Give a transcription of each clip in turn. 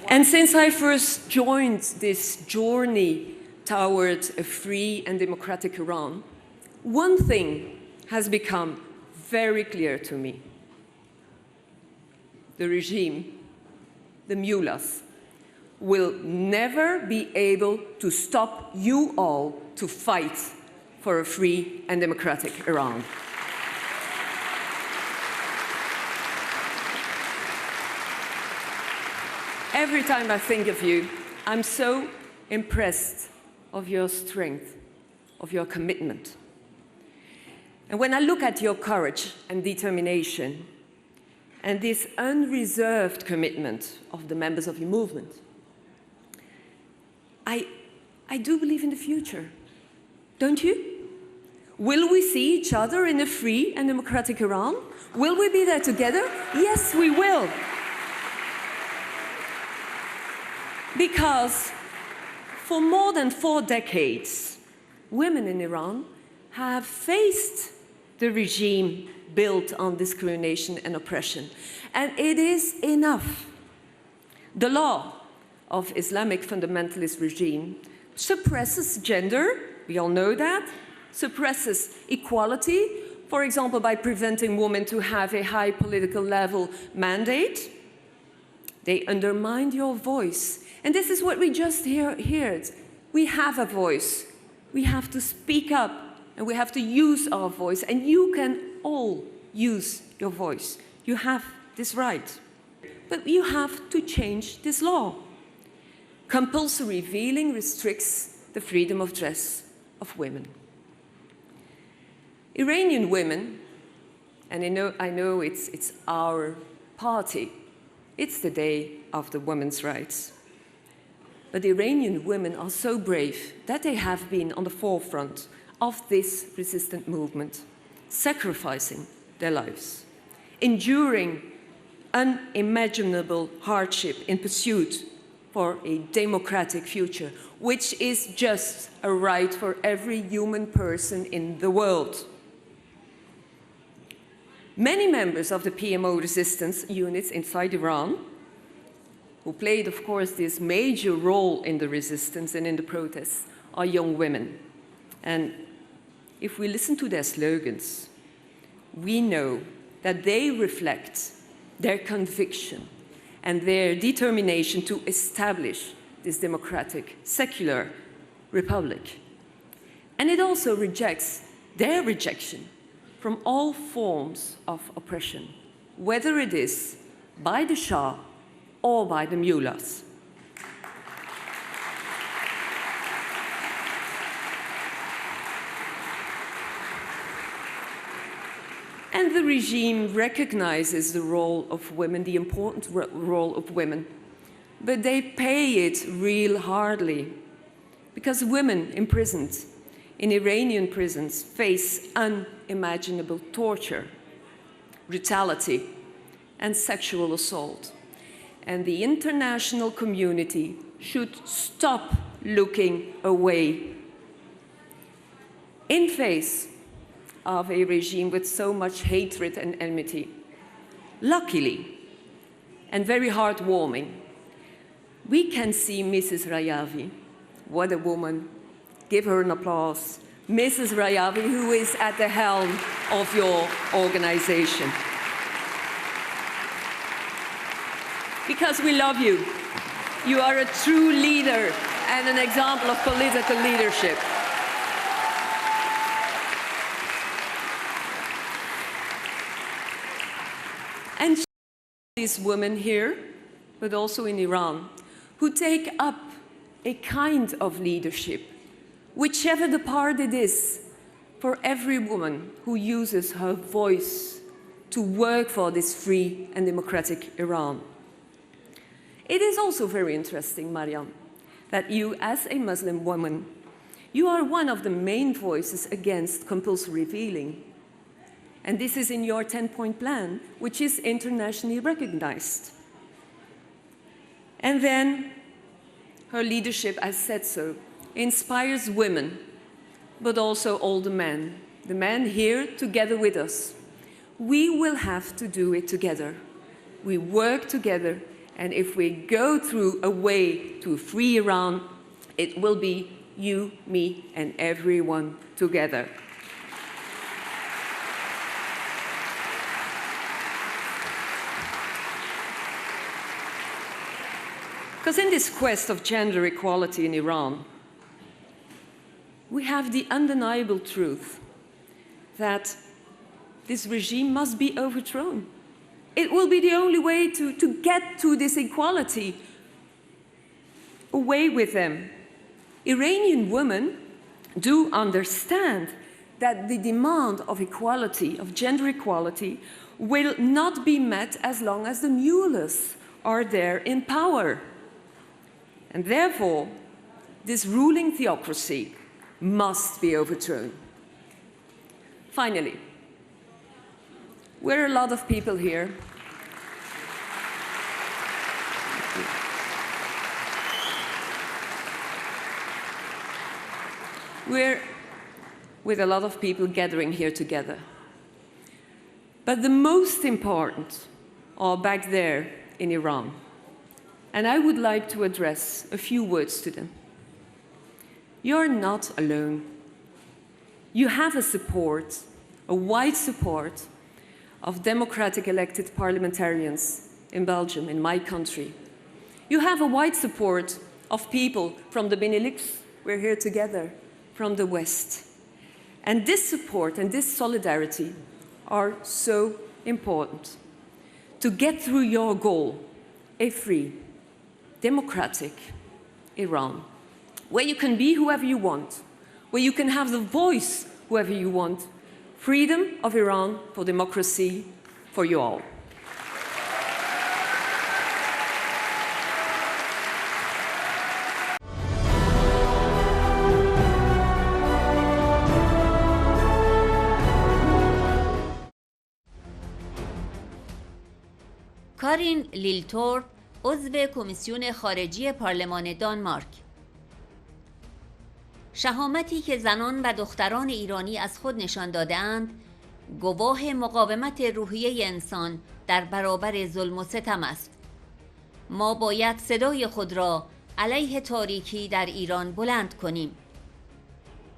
And since I first joined this journey toward a free and democratic Iran, one thing has become very clear to me. The regime, the mullahs, will never be able to stop you all to fight for a free and democratic Iran. Every time I think of you, I'm so impressed of your strength, of your commitment. And when I look at your courage and determination, and this unreserved commitment of the members of your movement, I do believe in the future, don't you? Will we see each other in a free and democratic Iran? Will we be there together? Yes, we will. Because for more than 4 decades, women in Iran have faced the regime built on discrimination and oppression. And it is enough. The law of Islamic fundamentalist regime suppresses gender, we all know that, suppresses equality, for example, by preventing women to have a high political level mandate. They undermine your voice. And this is what we just heard. We have a voice. We have to speak up, and we have to use our voice. And you can all use your voice. You have this right. But you have to change this law. Compulsory veiling restricts the freedom of dress of women. Iranian women, and I know it's our party, it's the day of the women's rights. But the Iranian women are so brave that they have been on the forefront of this resistant movement, sacrificing their lives, enduring unimaginable hardship in pursuit for a democratic future, which is just a right for every human person in the world. Many members of the PMO resistance units inside Iran, who played, of course, this major role in the resistance and in the protests, are young women. And if we listen to their slogans, we know that they reflect their conviction and their determination to establish this democratic, secular republic. And it also rejects their rejection from all forms of oppression, whether it is by the Shah or by the mullahs. And the regime recognizes the role of women, the important role of women, but they pay it real hardly, because women imprisoned in Iranian prisons face unimaginable torture, brutality, and sexual assault. And the international community should stop looking away in face of a regime with so much hatred and enmity. Luckily, and very heartwarming, we can see Mrs. Rajavi. What a woman. Give her an applause. Mrs. Rajavi, who is at the helm of your organization. Because we love you. You are a true leader and an example of political leadership. And these women here, but also in Iran, who take up a kind of leadership, whichever the part it is, for every woman who uses her voice to work for this free and democratic Iran. It is also very interesting, Mariam, that you, as a Muslim woman, you are one of the main voices against compulsory veiling. And this is in your 10-point plan, which is internationally recognized. And then her leadership, as said so, inspires women, but also all the men here together with us. We will have to do it together. We work together, And if we go through a way to a free Iran, it will be you, me, and everyone together. Because in this quest of gender equality in Iran, we have the undeniable truth that this regime must be overthrown. It will be the only way to get to this equality. Away with them. Iranian women do understand that the demand of equality, of gender equality, will not be met as long as the mullahs are there in power. And therefore, this ruling theocracy must be overthrown. Finally, we're a lot of people here. We're with a lot of people gathering here together. But the most important are back there in Iran. And I would like to address a few words to them. You're not alone. You have a support, a wide support, of democratic elected parliamentarians in Belgium, in my country. You have a wide support of people from the Benelux, we're here together, from the West. And this support and this solidarity are so important to get through your goal, a free, democratic Iran, where you can be whoever you want, where you can have the voice whoever you want, freedom of Iran for democracy for you all. کارین لیلتورپ، عضو کمیسیون خارجی پارلمان دانمارک. شهامتی که زنان و دختران ایرانی از خود نشان داده‌اند، گواه مقاومت روحیه انسان در برابر ظلم و ستم است. ما باید صدای خود را علیه تاریکی در ایران بلند کنیم.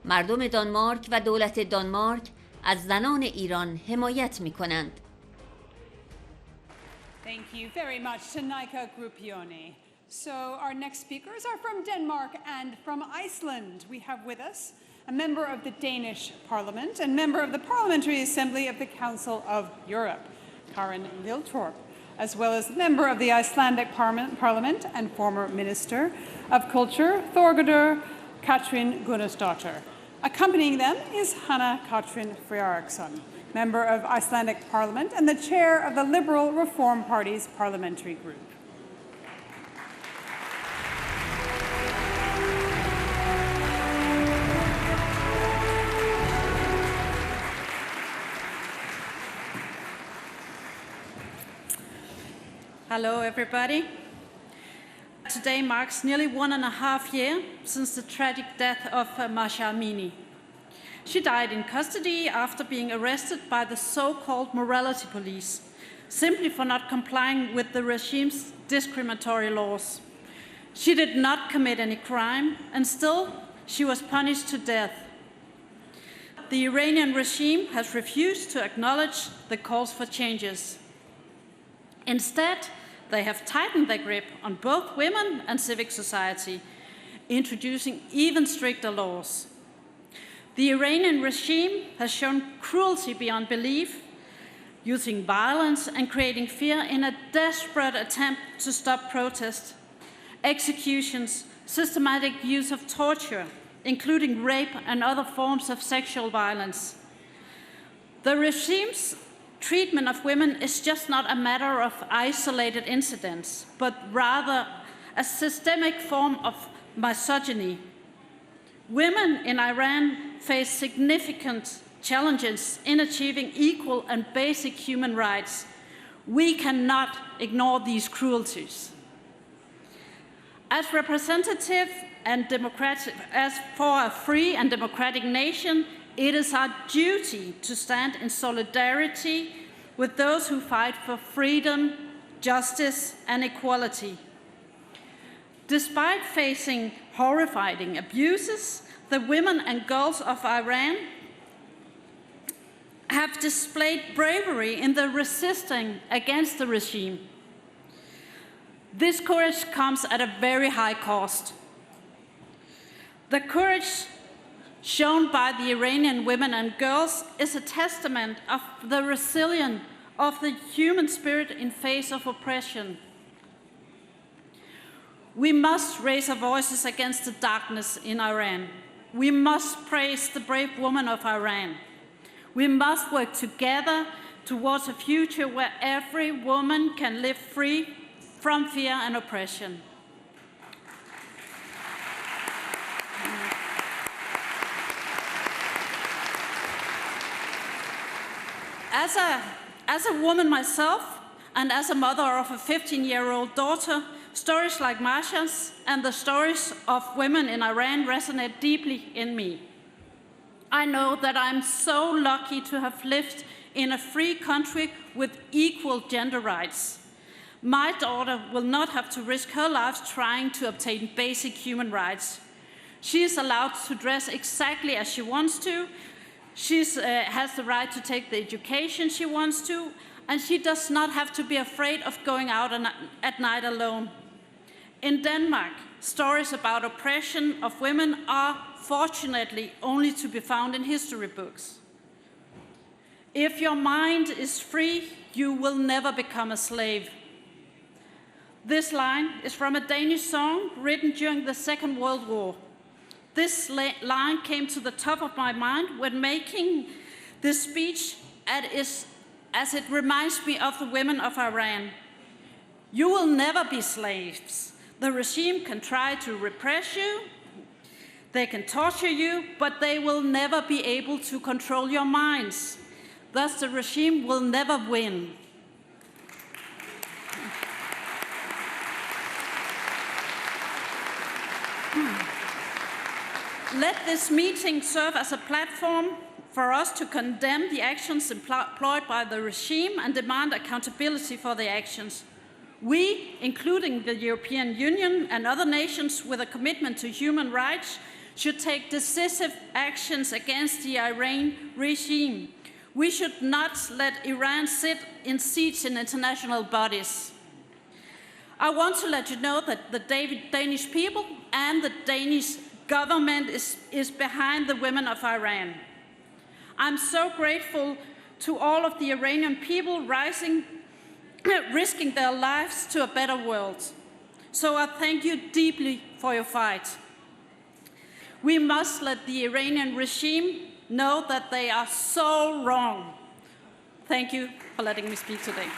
مردم دانمارک و دولت دانمارک از زنان ایران حمایت می‌کنند. Thank you very much to Nika Gruppioni. So our next speakers are from Denmark and from Iceland. We have with us a member of the Danish Parliament and member of the Parliamentary Assembly of the Council of Europe, Karin Liltorp, as well as member of the Icelandic Parliament and former Minister of Culture, Thorgerður Katrin Gunnarsdóttir. Accompanying them is Hanna Katrin Friðriksson, member of Icelandic Parliament and the chair of the Liberal Reform Party's parliamentary group. Hello, everybody. Today marks nearly 1.5 years since the tragic death of Masha Amini. She died in custody after being arrested by the so-called morality police, simply for not complying with the regime's discriminatory laws. She did not commit any crime, and still she was punished to death. The Iranian regime has refused to acknowledge the calls for changes. Instead, they have tightened their grip on both women and civic society, introducing even stricter laws. The Iranian regime has shown cruelty beyond belief, using violence and creating fear in a desperate attempt to stop protests, executions, systematic use of torture, including rape and other forms of sexual violence. The regime's treatment of women is just not a matter of isolated incidents, but rather a systemic form of misogyny. Women in Iran face significant challenges in achieving equal and basic human rights. We cannot ignore these cruelties. As representative and democratic, as for a free and democratic nation, it is our duty to stand in solidarity with those who fight for freedom, justice, and equality. Despite facing horrifying abuses, the women and girls of Iran have displayed bravery in the resisting against the regime. This courage comes at a very high cost. The courage shown by the Iranian women and girls is a testament of the resilience of the human spirit in face of oppression. We must raise our voices against the darkness in Iran. We must praise the brave women of Iran. We must work together towards a future where every woman can live free from fear and oppression. As a woman myself, and as a mother of a 15-year-old daughter, stories like Masha's and the stories of women in Iran resonate deeply in me. I know that I'm so lucky to have lived in a free country with equal gender rights. My daughter will not have to risk her life trying to obtain basic human rights. She is allowed to dress exactly as she wants to. She has the right to take the education she wants to, and she does not have to be afraid of going out at night alone. In Denmark, stories about oppression of women are fortunately only to be found in history books. If your mind is free, you will never become a slave. This line is from a Danish song written during the Second World War. This line came to the top of my mind when making this speech, as it reminds me of the women of Iran. You will never be slaves. The regime can try to repress you, they can torture you, but they will never be able to control your minds. Thus, the regime will never win. Let this meeting serve as a platform for us to condemn the actions employed by the regime and demand accountability for the actions. We, including the European Union and other nations with a commitment to human rights, should take decisive actions against the Iran regime. We should not let Iran sit in seats in international bodies. I want to let you know that the Danish people and the Danish government is behind the women of Iran. I'm so grateful to all of the Iranian people risking their lives to a better world. So I thank you deeply for your fight. We must let the Iranian regime know that they are so wrong. Thank you for letting me speak today.